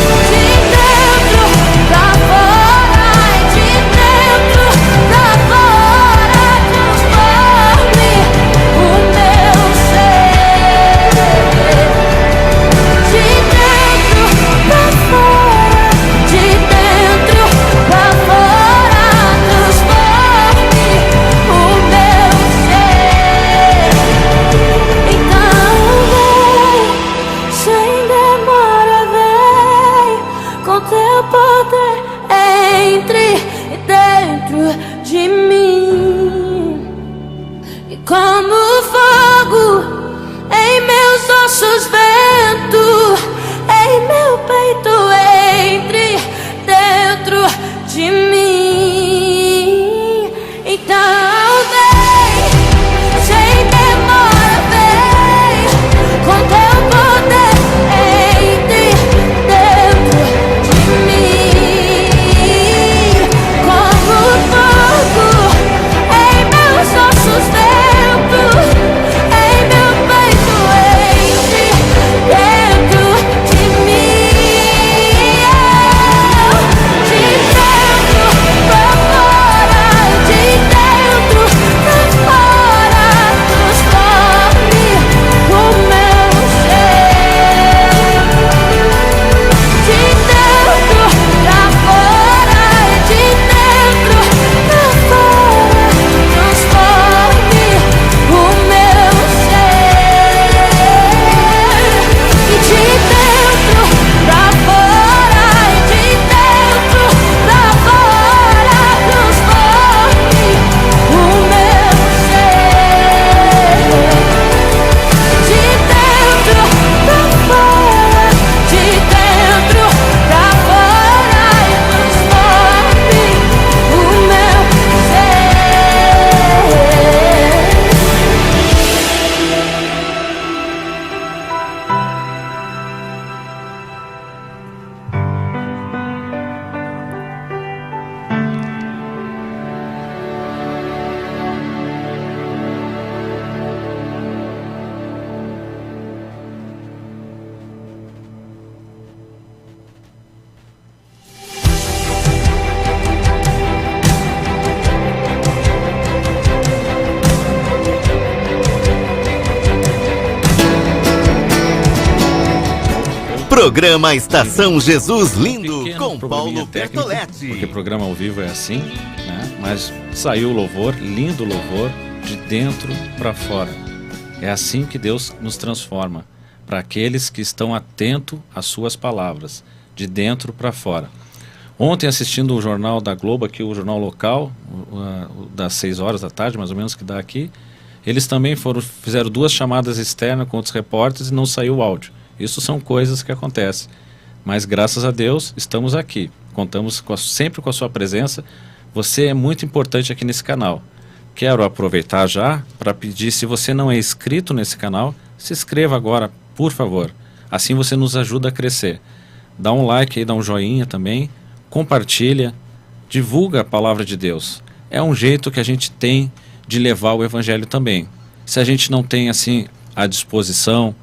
fora, transforme o meu ser. De dentro pra fora, de dentro pra fora, transforme o meu ser. Então vem, sem demora, vem com teu poder, entre dentro de mim. E como fogo em meus ossos, vento em meu peito, entre dentro de mim. Então vem, sem demora, vem com teu poder, entre dentro de mim. Como fogo em meus ossos, vento em meu peito, entre Programa Estação Jesus Lindo com Paulo técnico, Bertoletti. Porque programa ao vivo é assim, né? Mas saiu o louvor, lindo louvor, de dentro para fora. É assim que Deus nos transforma, para aqueles que estão atentos às suas palavras, de dentro para fora. Ontem, assistindo o jornal da Globo, aqui o jornal local, das 6 horas da tarde, mais ou menos, que dá aqui, eles também fizeram 2 chamadas externas com outros repórteres e não saiu o áudio. Isso são coisas que acontecem. Mas graças a Deus estamos aqui. Contamos sempre com a sua presença. Você é muito importante aqui nesse canal. Quero aproveitar já para pedir, se você não é inscrito nesse canal, se inscreva agora, por favor. Assim você nos ajuda a crescer. Dá um like aí, dá um joinha também. Compartilha. Divulga a palavra de Deus. É um jeito que a gente tem de levar o evangelho também. Se a gente não tem assim a disposição,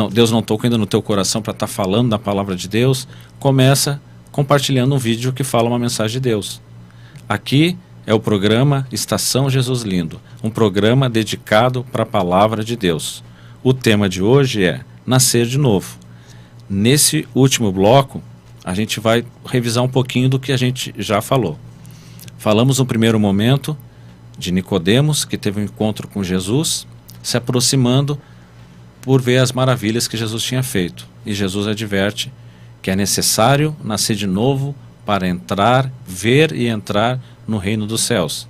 Deus não tocou ainda no teu coração para estar falando da palavra de Deus, começa compartilhando um vídeo que fala uma mensagem de Deus. Aqui é o programa Estação Jesus Lindo, um programa dedicado para a palavra de Deus. O tema de hoje é Nascer de Novo. Nesse último bloco, a gente vai revisar um pouquinho do que a gente já falou. Falamos no primeiro momento de Nicodemos, que teve um encontro com Jesus, se aproximando por ver as maravilhas que Jesus tinha feito. E Jesus adverte que é necessário nascer de novo para entrar, ver e entrar no reino dos céus.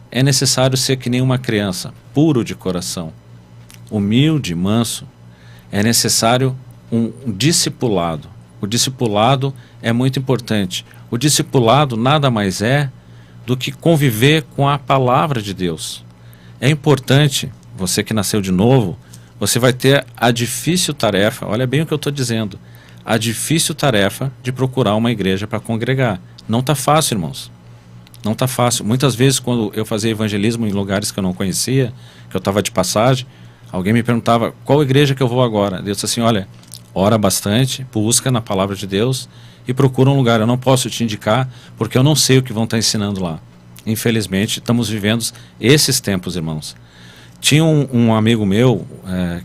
É necessário ser que nem uma criança, puro de coração, humilde, manso. É necessário um discipulado. O discipulado é muito importante. O discipulado nada mais é do que conviver com a palavra de Deus. É importante, você que nasceu de novo, você vai ter a difícil tarefa, olha bem o que eu estou dizendo, a difícil tarefa de procurar uma igreja para congregar. Não está fácil, irmãos. Não está fácil. Muitas vezes, quando eu fazia evangelismo em lugares que eu não conhecia, que eu estava de passagem, alguém me perguntava, qual igreja que eu vou agora? Eu disse assim, olha, ora bastante, busca na palavra de Deus e procura um lugar. Eu não posso te indicar, porque eu não sei o que vão estar ensinando lá. Infelizmente, estamos vivendo esses tempos, irmãos. Tinha um amigo meu,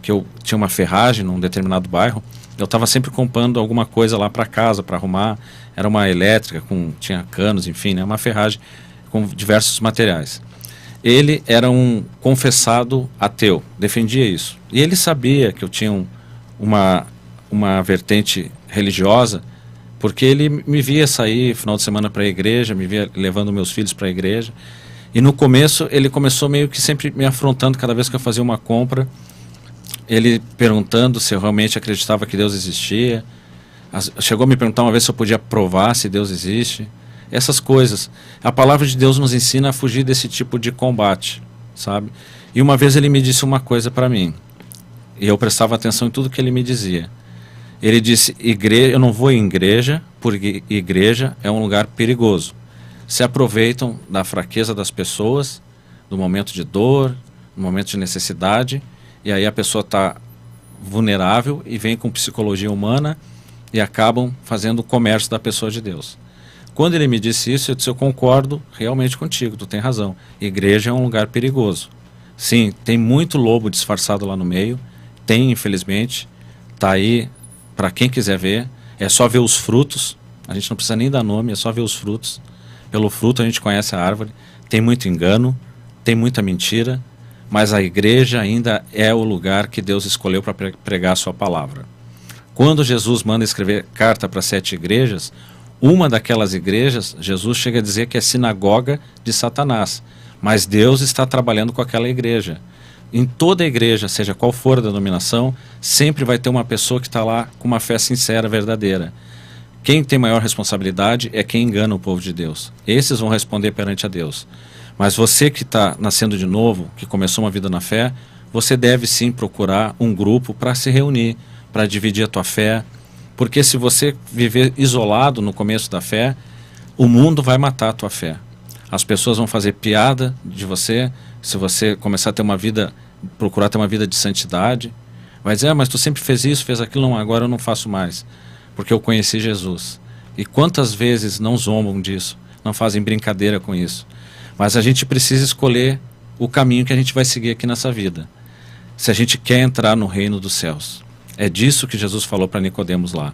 que eu tinha uma ferragem num determinado bairro, eu estava sempre comprando alguma coisa lá para casa, para arrumar. Era uma elétrica, tinha canos, enfim, né, uma ferragem com diversos materiais. Ele era um confessado ateu, defendia isso. E ele sabia que eu tinha uma vertente religiosa, porque ele me via sair final de semana para a igreja, me via levando meus filhos para a igreja. E no começo ele começou meio que sempre me afrontando cada vez que eu fazia uma compra, ele perguntando se eu realmente acreditava que Deus existia. Chegou a me perguntar uma vez se eu podia provar se Deus existe. Essas coisas. A palavra de Deus nos ensina a fugir desse tipo de combate, sabe? E uma vez ele me disse uma coisa para mim, e eu prestava atenção em tudo que ele me dizia. Ele disse, eu não vou em igreja, porque igreja é um lugar perigoso. Se aproveitam da fraqueza das pessoas, do momento de dor, do momento de necessidade, e aí a pessoa está vulnerável e vem com psicologia humana e acabam fazendo o comércio da pessoa de Deus. Quando ele me disse isso, eu disse, eu concordo realmente contigo, tu tem razão. Igreja é um lugar perigoso. Sim, tem muito lobo disfarçado lá no meio, tem, infelizmente, está aí para quem quiser ver, é só ver os frutos, a gente não precisa nem dar nome, é só ver os frutos. Pelo fruto a gente conhece a árvore. Tem muito engano, tem muita mentira, mas a igreja ainda é o lugar que Deus escolheu para pregar a sua palavra. Quando Jesus manda escrever carta para 7 igrejas, uma daquelas igrejas, Jesus chega a dizer que é sinagoga de Satanás, mas Deus está trabalhando com aquela igreja. Em toda igreja, seja qual for a denominação, sempre vai ter uma pessoa que está lá com uma fé sincera, verdadeira. Quem tem maior responsabilidade é quem engana o povo de Deus. Esses vão responder perante a Deus. Mas você que está nascendo de novo, que começou uma vida na fé, você deve sim procurar um grupo para se reunir, para dividir a tua fé. Porque se você viver isolado no começo da fé, o mundo vai matar a tua fé. As pessoas vão fazer piada de você, se você começar a ter uma vida, procurar ter uma vida de santidade. Vai dizer, mas tu sempre fez isso, fez aquilo, não, agora eu não faço mais. Porque eu conheci Jesus. E quantas vezes não zombam disso, não fazem brincadeira com isso. Mas a gente precisa escolher o caminho que a gente vai seguir aqui nessa vida. Se a gente quer entrar no reino dos céus. É disso que Jesus falou para Nicodemos lá.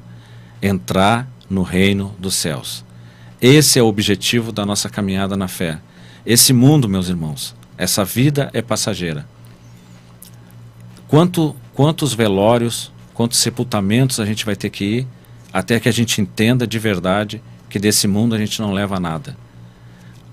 Entrar no reino dos céus. Esse é o objetivo da nossa caminhada na fé. Esse mundo, meus irmãos, essa vida é passageira. Quantos velórios, quantos sepultamentos a gente vai ter que ir até que a gente entenda de verdade que desse mundo a gente não leva nada.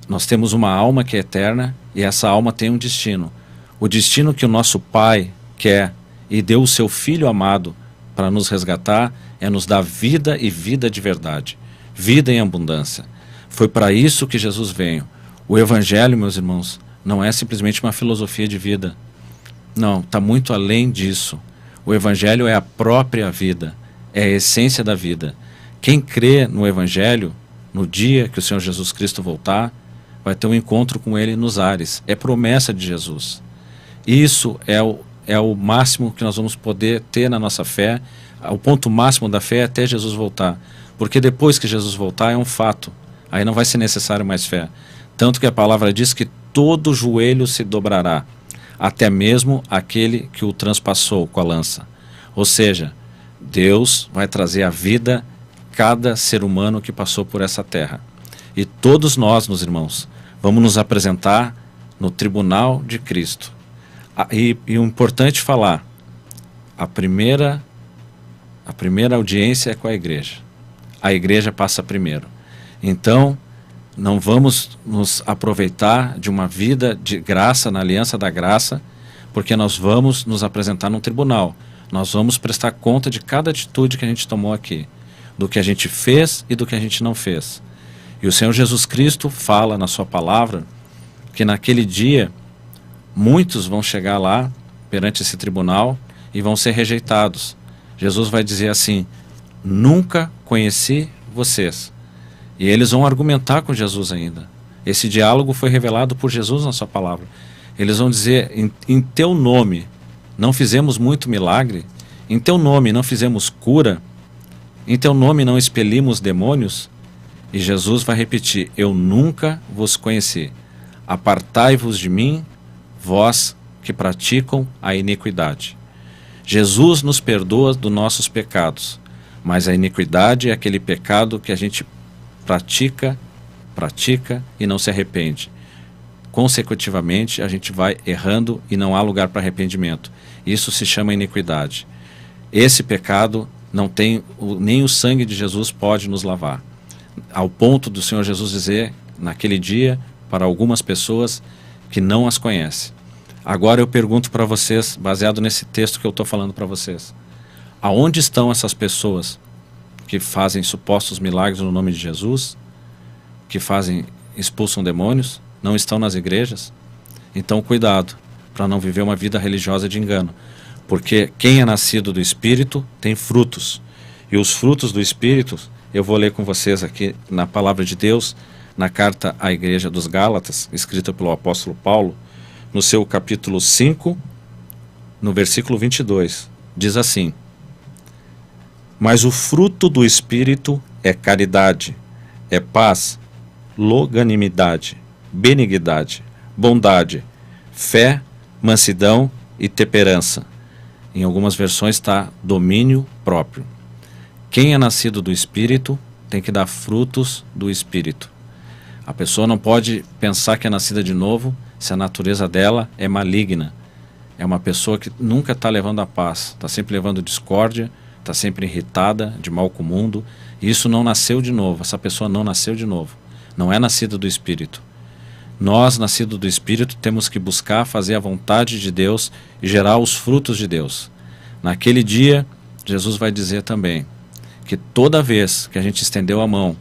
Nós temos uma alma que é eterna e essa alma tem um destino. O destino que o nosso Pai quer e deu o seu Filho amado para nos resgatar é nos dar vida e vida de verdade. Vida em abundância. Foi para isso que Jesus veio. O Evangelho, meus irmãos, não é simplesmente uma filosofia de vida. Não, está muito além disso. O Evangelho é a própria vida, é a essência da vida. Quem crê no Evangelho, no dia que o Senhor Jesus Cristo voltar, vai ter um encontro com Ele nos ares. É promessa de Jesus. Isso é o máximo que nós vamos poder ter na nossa fé. O ponto máximo da fé é até Jesus voltar. Porque depois que Jesus voltar é um fato. Aí não vai ser necessário mais fé. Tanto que a palavra diz que todo joelho se dobrará, até mesmo aquele que o transpassou com a lança. Ou seja, Deus vai trazer à vida cada ser humano que passou por essa terra. E todos nós, meus irmãos, vamos nos apresentar no tribunal de Cristo. E o importante falar, a primeira audiência é com a igreja. A igreja passa primeiro. Então, não vamos nos aproveitar de uma vida de graça, na aliança da graça, porque nós vamos nos apresentar num tribunal. Nós vamos prestar conta de cada atitude que a gente tomou aqui, do que a gente fez e do que a gente não fez. E o Senhor Jesus Cristo fala na sua palavra que naquele dia muitos vão chegar lá perante esse tribunal e vão ser rejeitados. Jesus vai dizer assim: nunca conheci vocês. E eles vão argumentar com Jesus ainda. Esse diálogo foi revelado por Jesus na sua palavra. Eles vão dizer: em teu nome não fizemos muito milagre? Em teu nome não fizemos cura? Em teu nome não expelimos demônios? E Jesus vai repetir: eu nunca vos conheci. Apartai-vos de mim, vós que praticam a iniquidade. Jesus nos perdoa dos nossos pecados, mas a iniquidade é aquele pecado que a gente pratica e não se arrepende. Consecutivamente, a gente vai errando e não há lugar para arrependimento. Isso se chama iniquidade. Esse pecado não tem, nem o sangue de Jesus pode nos lavar. Ao ponto do Senhor Jesus dizer, naquele dia, para algumas pessoas que não as conhecem. Agora eu pergunto para vocês, baseado nesse texto que eu estou falando para vocês, aonde estão essas pessoas que fazem supostos milagres no nome de Jesus, que expulsam demônios? Não estão nas igrejas? Então cuidado, para não viver uma vida religiosa de engano, porque quem é nascido do Espírito tem frutos, e os frutos do Espírito, eu vou ler com vocês aqui na palavra de Deus, na carta à igreja dos Gálatas, escrita pelo apóstolo Paulo, no seu capítulo 5, no versículo 22, diz assim: mas o fruto do Espírito é caridade, é paz, longanimidade, benignidade, bondade, fé, mansidão e temperança. Em algumas versões está domínio próprio. Quem é nascido do Espírito tem que dar frutos do Espírito. A pessoa não pode pensar que é nascida de novo se a natureza dela é maligna. É uma pessoa que nunca está levando a paz, está sempre levando discórdia, está sempre irritada, de mal com o mundo. E isso não nasceu de novo, essa pessoa não nasceu de novo. Não é nascida do Espírito. Nós, nascidos do Espírito, temos que buscar fazer a vontade de Deus e gerar os frutos de Deus. Naquele dia, Jesus vai dizer também que toda vez que a gente estendeu a mão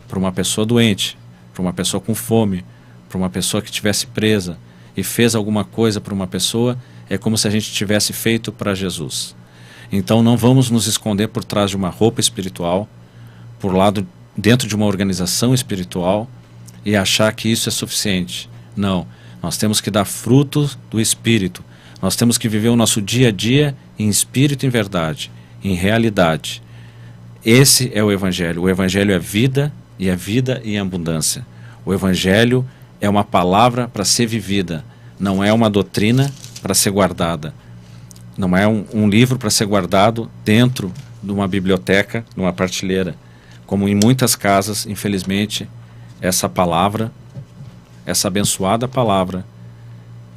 para uma pessoa doente, para uma pessoa com fome, para uma pessoa que estivesse presa e fez alguma coisa para uma pessoa, é como se a gente tivesse feito para Jesus. Então não vamos nos esconder por trás de uma roupa espiritual, dentro de uma organização espiritual e achar que isso é suficiente. Não, nós temos que dar frutos do Espírito. Nós temos que viver o nosso dia a dia em espírito e em verdade, em realidade. Esse é o Evangelho. O Evangelho é vida e é vida em abundância. O Evangelho é uma palavra para ser vivida, não é uma doutrina para ser guardada. Não é um livro para ser guardado dentro de uma biblioteca, numa prateleira. Como em muitas casas, infelizmente, essa palavra, essa abençoada palavra,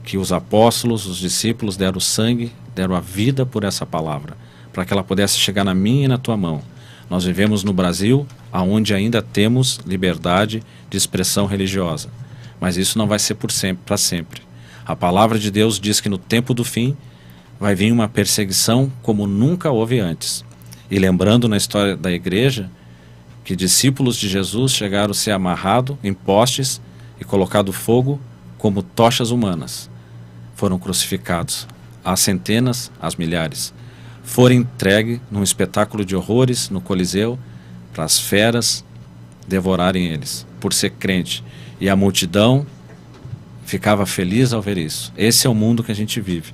que os apóstolos, os discípulos deram sangue, deram a vida por essa palavra, para que ela pudesse chegar na minha e na tua mão. Nós vivemos no Brasil, onde ainda temos liberdade de expressão religiosa. Mas isso não vai ser para sempre. A palavra de Deus diz que no tempo do fim vai vir uma perseguição como nunca houve antes. E lembrando na história da igreja, que discípulos de Jesus chegaram a ser amarrados em postes e colocado fogo como tochas humanas. Foram crucificados, às centenas, às milhares. Foram entregues num espetáculo de horrores no Coliseu para as feras devorarem eles, por ser crente. E a multidão ficava feliz ao ver isso. Esse é o mundo que a gente vive.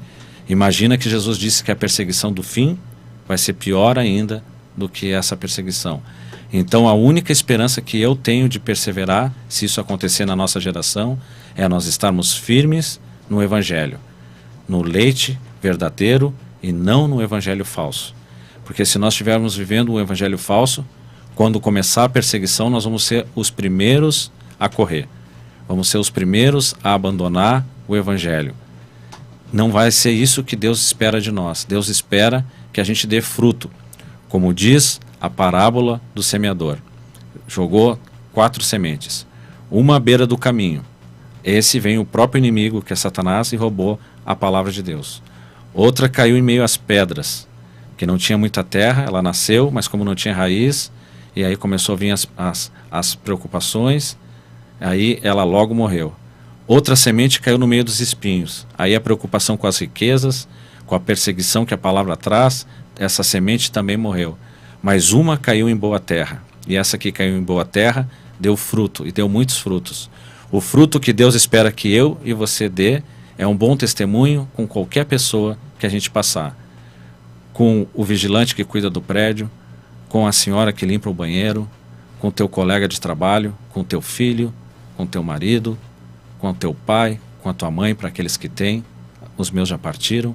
Imagina que Jesus disse que a perseguição do fim vai ser pior ainda do que essa perseguição. Então a única esperança que eu tenho de perseverar, se isso acontecer na nossa geração, é nós estarmos firmes no Evangelho, no leite verdadeiro e não no Evangelho falso. Porque se nós estivermos vivendo um Evangelho falso, quando começar a perseguição, nós vamos ser os primeiros a correr. Vamos ser os primeiros a abandonar o Evangelho. Não vai ser isso que Deus espera de nós. Deus espera que a gente dê fruto. Como diz a parábola do semeador. Jogou 4 sementes. Uma à beira do caminho. Esse vem o próprio inimigo, que é Satanás, e roubou a palavra de Deus. Outra caiu em meio às pedras, que não tinha muita terra, ela nasceu, mas como não tinha raiz, e aí começou a vir as preocupações, aí ela logo morreu. Outra semente caiu no meio dos espinhos, aí a preocupação com as riquezas, com a perseguição que a palavra traz, essa semente também morreu. Mas uma caiu em boa terra, e essa que caiu em boa terra deu fruto, e deu muitos frutos. O fruto que Deus espera que eu e você dê é um bom testemunho com qualquer pessoa que a gente passar. Com o vigilante que cuida do prédio, com a senhora que limpa o banheiro, com teu colega de trabalho, com teu filho, com teu marido, com teu pai, com a tua mãe, para aqueles que têm, os meus já partiram.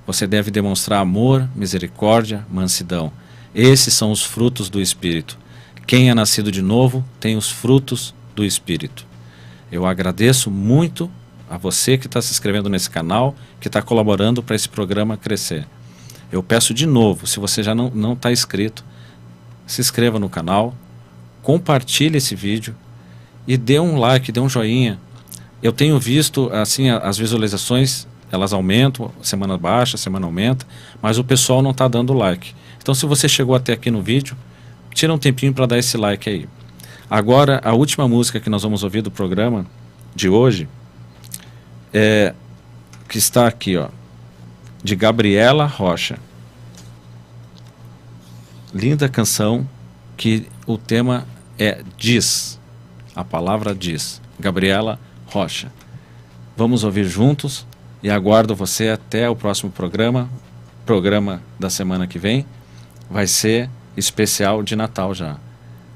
Você deve demonstrar amor, misericórdia, mansidão. Esses são os frutos do Espírito. Quem é nascido de novo tem os frutos do Espírito. Eu agradeço muito a você que está se inscrevendo nesse canal, que está colaborando para esse programa crescer. Eu peço de novo, se você já não está inscrito, se inscreva no canal, compartilhe esse vídeo e dê um like, dê um joinha. Eu tenho visto, assim, as visualizações, elas aumentam, semana baixa, semana aumenta, mas o pessoal não está dando like. Então, se você chegou até aqui no vídeo, tira um tempinho para dar esse like aí. Agora, a última música que nós vamos ouvir do programa de hoje que está aqui, ó, de Gabriela Rocha. Linda canção, que o tema é Diz. A palavra diz. Gabriela Rocha. Vamos ouvir juntos e aguardo você até o próximo programa. Programa da semana que vem vai ser especial de Natal já.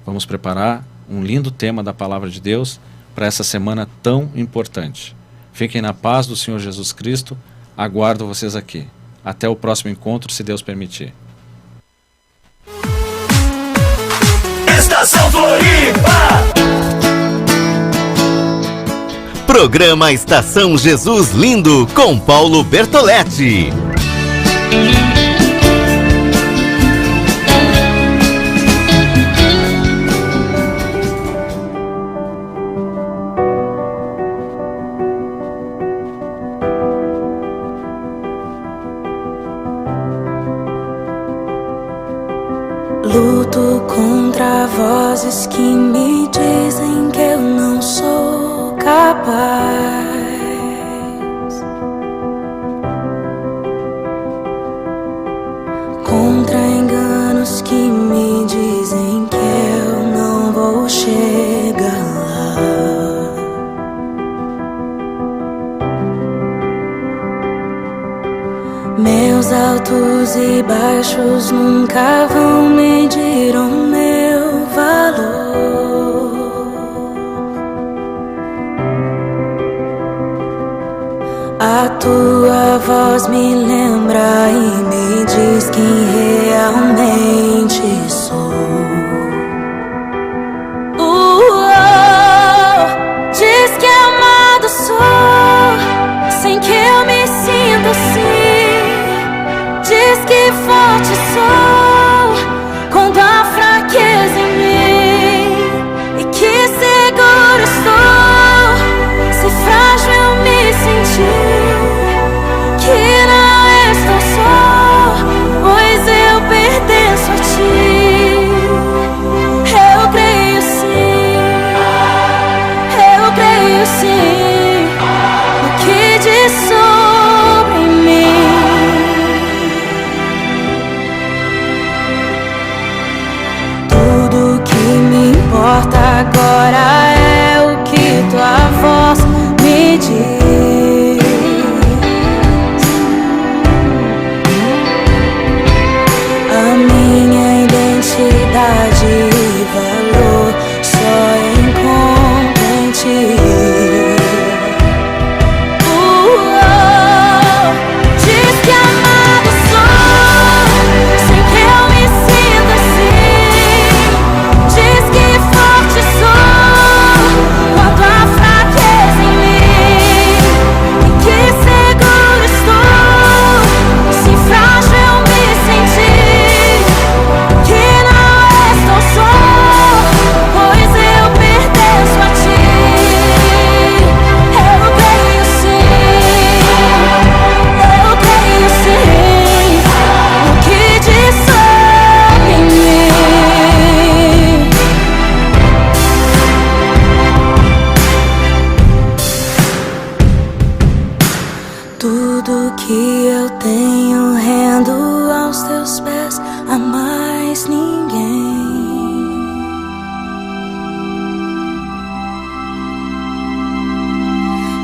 Vamos preparar um lindo tema da palavra de Deus para essa semana tão importante. Fiquem na paz do Senhor Jesus Cristo. Aguardo vocês aqui. Até o próximo encontro, se Deus permitir. Estação Floripa. Programa Estação Jesus Lindo com Paulo Bertoletti. Luto contra vozes que me dizem que eu não sou capaz. Contra enganos que me dizem que eu não vou chegar lá. Meus altos e baixos nunca vão medir o meu valor. A tua voz me lembra e me diz quem realmente sou. Diz que amado sou, sem que eu me sinta assim. Diz que forte sou, quando há fraqueza em mim. E que seguro estou, se frágil eu me sentir. Que não estou só, pois eu pertenço a ti. Eu creio sim, eu creio sim, no que diz sobre mim. Tudo que me importa agora é o que tua voz me diz. A minha identidade e valor só encontro em ti. Diz que amado sou, sem que eu me sinta assim. Diz que forte sou, quando há fraqueza em mim. E que seguro estou, se frágil eu me sentir. Que não estou só, pois eu pertenço a ti. Eu creio sim, eu creio sim, no que diz sobre mim. Tudo que eu tenho rendo aos teus pés, a mais ninguém.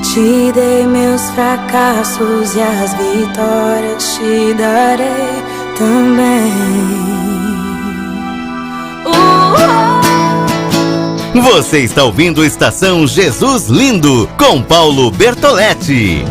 Te dei meus fracassos e as vitórias te darei também. Você está ouvindo Estação Jesus Lindo com Paulo Bertoletti.